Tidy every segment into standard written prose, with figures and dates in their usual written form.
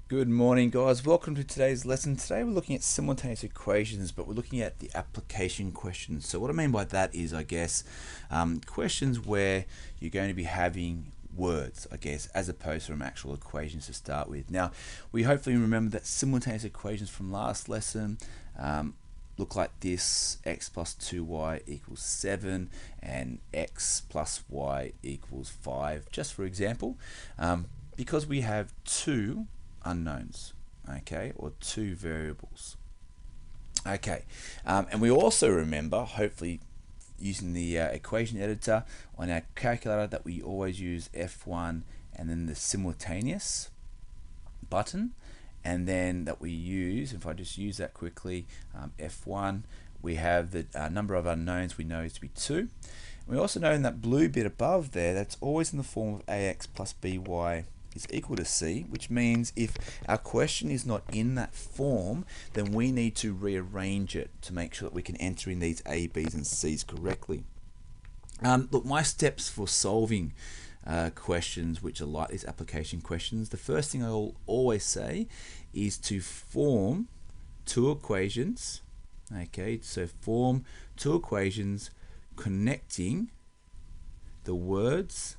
Good morning, guys. Welcome to today's lesson. Today we're looking at simultaneous equations, but we're looking at the application questions. So what I mean by that is, questions where you're going to be having words, as opposed from actual equations to start with. Now, we hopefully remember that simultaneous equations from last lesson look like this: x plus 2y equals 7 and x plus y equals 5, just for example, because we have two unknowns, or two variables. And we also remember, hopefully using the equation editor on our calculator, that we always use F1 and then the simultaneous button, and then that we use, if I just use that quickly, F1, we have the number of unknowns we know is to be 2. We also know in that blue bit above there, that's always in the form of ax plus by is equal to c, which means if our question is not in that form, then we need to rearrange it to make sure that we can enter in these a, b's and c's correctly. Look, my steps for solving questions which are like these application questions, the first thing I'll always say is to form two equations. So form two equations connecting the words,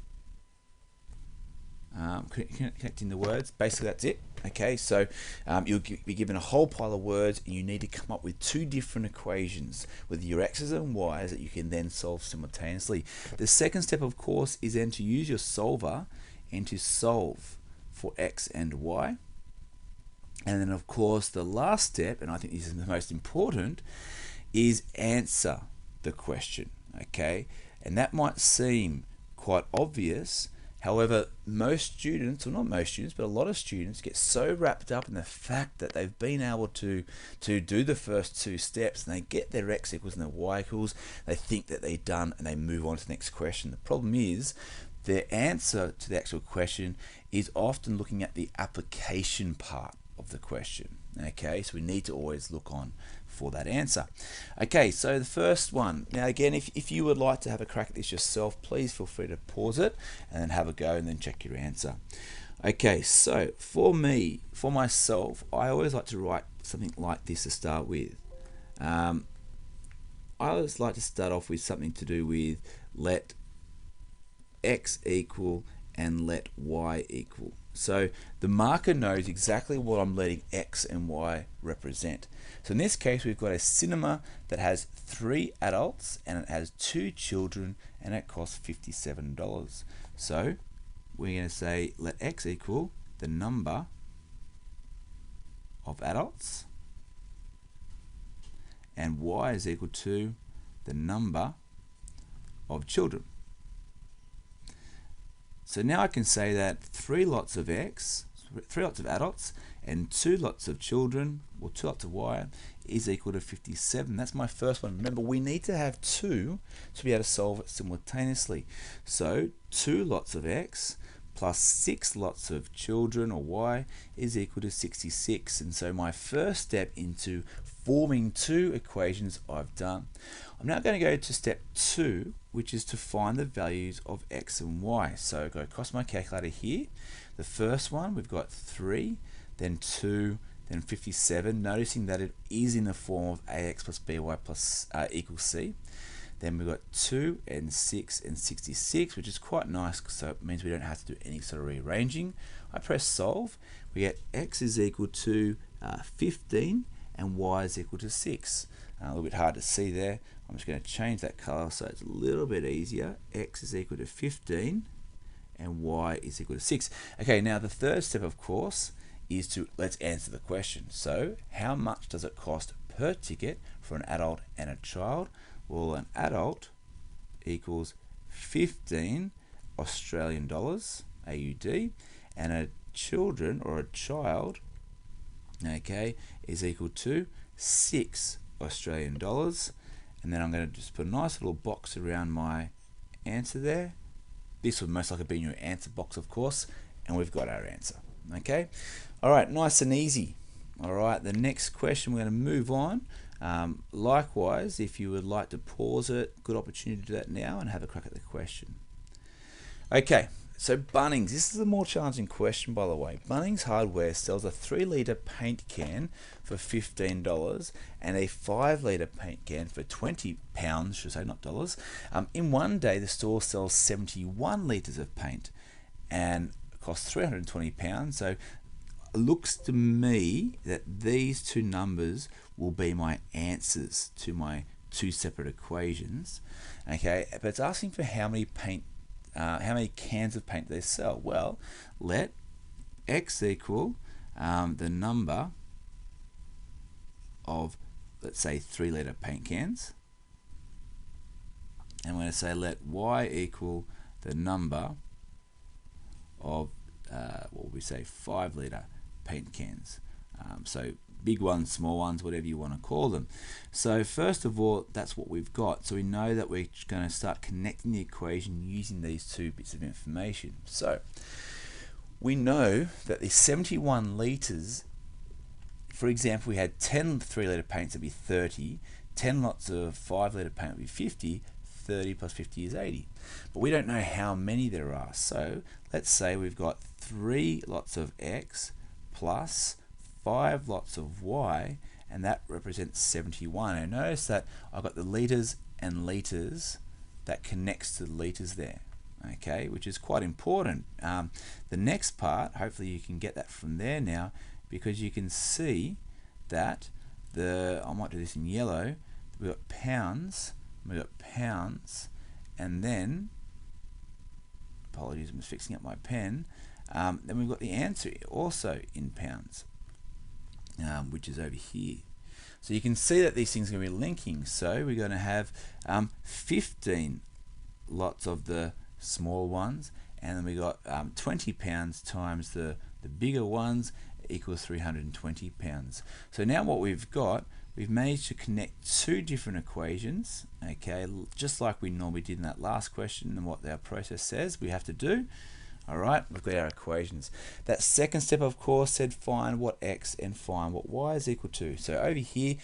connecting the words. Basically, that's it. So you'll be given a whole pile of words, and you need to come up with two different equations with your x's and y's that you can then solve simultaneously. The second step, of course, is then to use your solver and to solve for x and y. And then, of course, the last step, and I think this is the most important, is answer the question. And that might seem quite obvious. However, most students, or not most students, but a lot of students get so wrapped up in the fact that they've been able to do the first two steps, and they get their x equals and their y equals, they think that they're done, and they move on to the next question. The problem is, the answer to the actual question is often looking at the application part of the question. So we need to always look on for that answer. So the first one. Now again, if you would like to have a crack at this yourself, please feel free to pause it and then have a go and then check your answer. So for myself, I always like to write something like this to start with. I always like to start off with something to do with let x equal and let y equal. So the marker knows exactly what I'm letting x and y represent. So in this case, we've got a cinema that has 3 adults and it has 2 children, and it costs $57. So we're going to say let x equal the number of adults and y is equal to the number of children. So now I can say that 3 lots of x, 3 lots of adults, and 2 lots of children, or 2 lots of y, is equal to 57. That's my first one. Remember, we need to have 2 to be able to solve it simultaneously. So 2 lots of x plus 6 lots of children, or y, is equal to 66. And so my first step into forming two equations I've done. I'm now going to go to step 2, which is to find the values of x and y. So I go across my calculator here. The first one, we've got 3, then 2, then 57, noticing that it is in the form of ax plus by plus equals c. Then we've got 2 and 6 and 66, which is quite nice, so it means we don't have to do any sort of rearranging. I press solve. We get x is equal to 15 and y is equal to 6. A little bit hard to see there. I'm just going to change that color so it's a little bit easier. X is equal to 15 and y is equal to 6. Now the third step, of course, is to let's answer the question. So how much does it cost per ticket for an adult and a child? Well, an adult equals 15 Australian dollars, AUD, and a children or a child, is equal to 6 Australian dollars. And then I'm going to just put a nice little box around my answer there. This would most likely be in your answer box, of course, and we've got our answer. All right, nice and easy. All right, the next question, we're going to move on. Likewise, if you would like to pause it, good opportunity to do that now and have a crack at the question. So Bunnings, this is a more challenging question, by the way. Bunnings Hardware sells a 3-litre paint can for $15 and a 5-litre paint can for £20, should I say, not dollars. In one day, the store sells 71 litres of paint and it costs £320. So it looks to me that these two numbers will be my answers to my two separate equations. Okay, but it's asking for how many cans of paint they sell. Well, let X equal the number of, let's say, 3-litre paint cans. And we're going to say let Y equal the number of, what would we say, 5-litre paint cans. So big ones, small ones, whatever you want to call them. So first of all, that's what we've got. So we know that we're going to start connecting the equation using these two bits of information. So we know that the 71 litres, for example, we had 10 3-litre paints, that'd be 30, 10 lots of 5-litre paint would be 50, 30 plus 50 is 80. But we don't know how many there are. So let's say we've got 3 lots of X plus 5 lots of Y, and that represents 71. And notice that I've got the litres and litres that connects to the litres there, okay, which is quite important. The next part, hopefully you can get that from there now, because you can see that I might do this in yellow, we've got pounds, and then, apologies, I'm just fixing up my pen, then we've got the answer also in pounds. Which is over here. So you can see that these things are going to be linking. So we're going to have 15 lots of the small ones, and then we got 20 pounds times the bigger ones equals 320 pounds. So now what we've got, we've managed to connect two different equations, okay, just like we normally did in that last question and what our process says we have to do. Alright, we've got our equations. That second step, of course, said find what X and find what Y is equal to. So over here,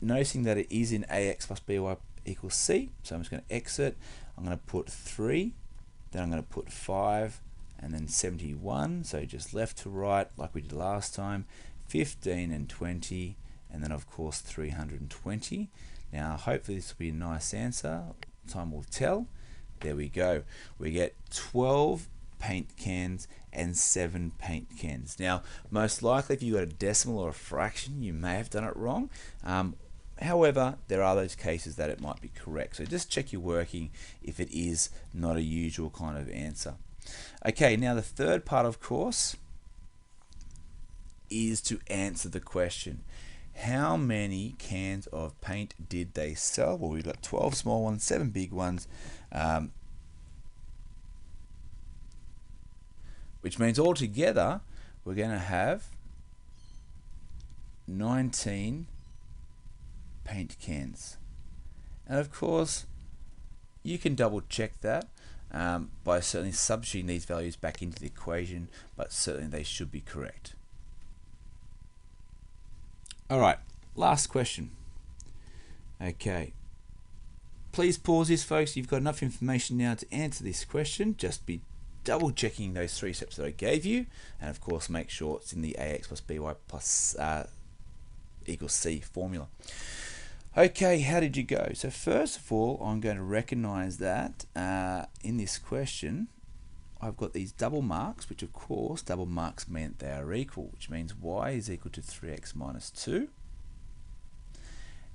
noticing that it is in AX plus BY equals C, so I'm just going to exit. I'm going to put 3, then I'm going to put 5, and then 71, so just left to right like we did last time, 15 and 20, and then of course 320. Now hopefully this will be a nice answer, time will tell. There we go. We get 12 paint cans and 7 paint cans. Now most likely if you got a decimal or a fraction you may have done it wrong. However, there are those cases that it might be correct, so just check your working if it is not a usual kind of answer. Okay, now the third part, of course, is to answer the question. How many cans of paint did they sell? Well, we've got 12 small ones, 7 big ones, which means altogether we're going to have 19 paint cans. And of course you can double check that by certainly substituting these values back into the equation, but certainly they should be correct. Alright, last question. Okay, please pause this, folks. You've got enough information now to answer this question. Just be double checking those 3 steps that I gave you, and of course make sure it's in the AX plus BY plus equals C formula. Okay, how did you go? So first of all, I'm going to recognize that in this question I've got these double marks, which of course double marks meant they are equal, which means y is equal to 3x minus 2,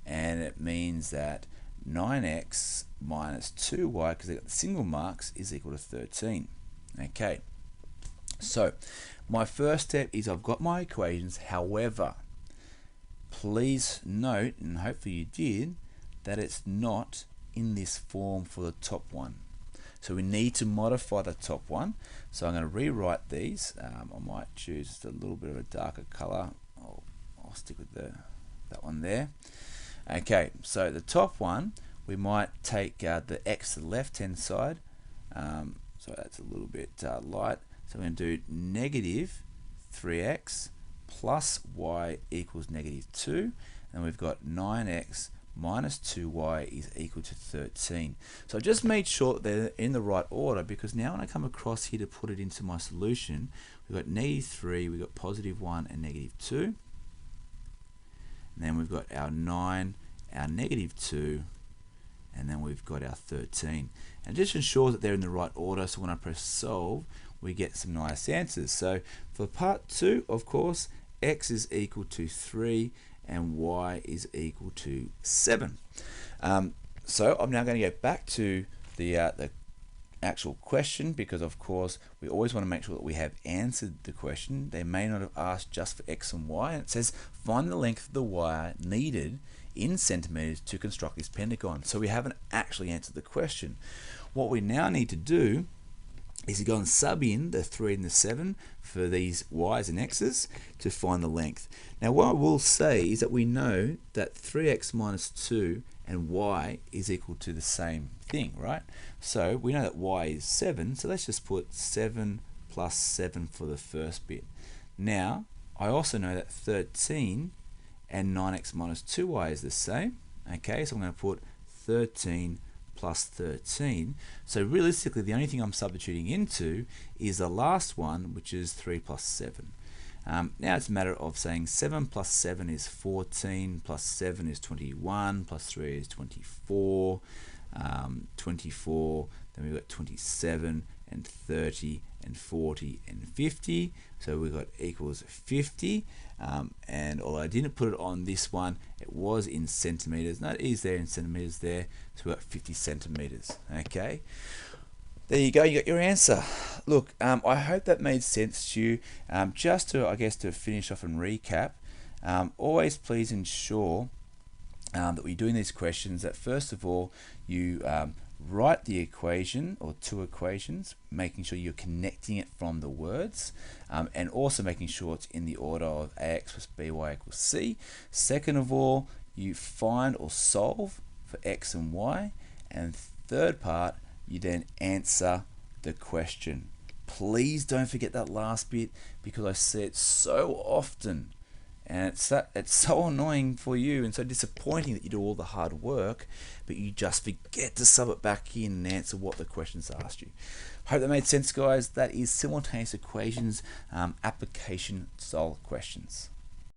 and it means that 9x minus 2y, because they've got the single marks, is equal to 13. Okay, so my first step is I've got my equations. However, please note, and hopefully you did, that it's not in this form for the top one. So we need to modify the top one. So I'm going to rewrite these. I might choose just a little bit of a darker color. I'll stick with that one there. Okay, so the top one, we might take the x to the left hand side. So that's a little bit light. So we're going to do negative 3x plus y equals negative 2. And we've got 9x minus 2y is equal to 13. So I just made sure that they're in the right order, because now when I come across here to put it into my solution, we've got -3, we've got +1 and -2. And then we've got our 9, our -2, and then we've got our 13. And it just ensures that they're in the right order, so when I press solve, we get some nice answers. So for part 2, of course, x is equal to 3 and y is equal to 7. So I'm now going to go back to the actual question, because of course we always want to make sure that we have answered the question. They may not have asked just for x and y, and it says find the length of the wire needed in centimeters to construct this pentagon. So we haven't actually answered the question. What we now need to do is to go and sub in the 3 and the 7 for these y's and x's to find the length. Now what I will say is that we know that 3x minus 2 and y is equal to the same thing, right? So we know that y is 7, so let's just put 7 plus 7 for the first bit. Now I also know that 13 and 9x minus 2y is the same. Okay, so I'm going to put 13 plus 13. So realistically, the only thing I'm substituting into is the last one, which is 3 plus 7. Now it's a matter of saying 7 plus 7 is 14, plus 7 is 21, plus 3 is 24, 24, then we've got 27 and 30 and 40 and 50. So we've got equals 50. And although I didn't put it on this one, it was in centimeters. No, it is there in centimeters there. So we've got 50 centimeters. Okay. There you go, you got your answer. Look, I hope that made sense to you. Just to, I guess, to finish off and recap, always please ensure that when you're doing these questions, that first of all, you write the equation or two equations, making sure you're connecting it from the words, and also making sure it's in the order of ax plus by equals c. Second of all, you find or solve for x and y, and third part, you then answer the question. Please don't forget that last bit, because I see it so often, and it's so annoying for you and so disappointing that you do all the hard work but you just forget to sub it back in and answer what the questions asked you. Hope that made sense, guys. That is simultaneous equations application style questions.